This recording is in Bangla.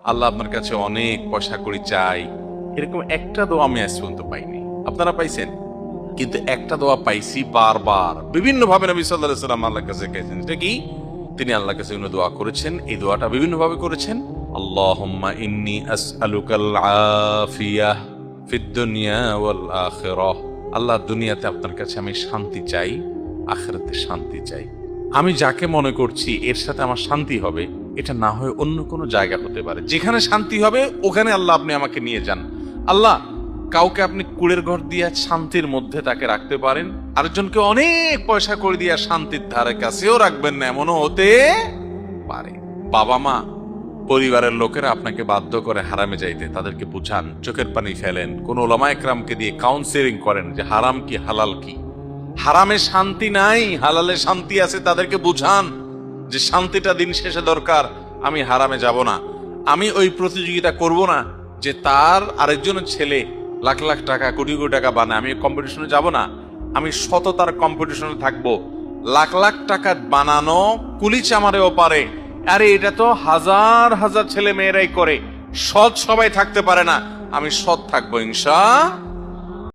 আল্লাহ আপনার কাছে অনেক পয়সা করি চাই, এরকম একটা দোয়া আমি আজ পর্যন্ত পাইনি। আপনারা পাইছেন? কিন্তু একটা দোয়া পাইছি বারবার, বিভিন্ন ভাবে নবী সাল্লাল্লাহু আলাইহি ওয়াসাল্লাম আল্লাহর কাছে গেছেন। এটা কি? তিনি আল্লাহর কাছে দোয়া করেছেন। এই দোয়াটা বিভিন্ন ভাবে করেছেন। আল্লাহুম্মা ইন্নী আসআলুকাল আফিয়াহ ফিদ দুনিয়া ওয়াল আখিরাহ। আল্লাহ, দুনিয়াতে আপনার কাছে আমি শান্তি চাই, আখিরাতে শান্তি চাই। আমি যাকে মনে করছি এর সাথে আমার শান্তি হবে, এটা না হয়ে অন্য কোনো জায়গা হতে পারে। যেখানে শান্তি হবে ওখানে আল্লাহ আপনি আমাকে নিয়ে যান। আল্লাহ, কাউকে আপনি কুড়ের ঘর দিয়া শান্তির মধ্যে তাকে রাখতে পারেন, আরেকজনকে অনেক পয়সা করে দিয়া শান্তির ধারে কাছেও রাখবেন না, এমনও হতে পারে। বাবা মা, পরিবারের লোকেরা আপনাকে বাধ্য করে হারামে যাইতে, তাদেরকে বুঝান, চোখের পানি ফেলেন। কোন ওলামা একরামকে দিয়ে কাউন্সেলিং করেন যে হারাম কি হালাল কি। হারামে শান্তি নাই, হালালে শান্তি আছে, তাদেরকে বুঝান যে শান্তিটা দিন শেষে দরকার। আমি হারামে যাব না, আমি ওই প্রতিযোগিতা করব না যে তার আরেকজনের ছেলে লাখ লাখ টাকা কোটি কোটি টাকা বানায়, আমি কম্পিটিশনে যাব না। আমি সততার কম্পিটিশনে থাকবো। লাখ লাখ টাকা বানানো কুলি চামারেও পারে, আরে এটা তো হাজার হাজার ছেলে মেয়েরাই করে, সৎ সবাই থাকতে পারে না। আমি সৎ থাকবো ইনশাআল্লাহ।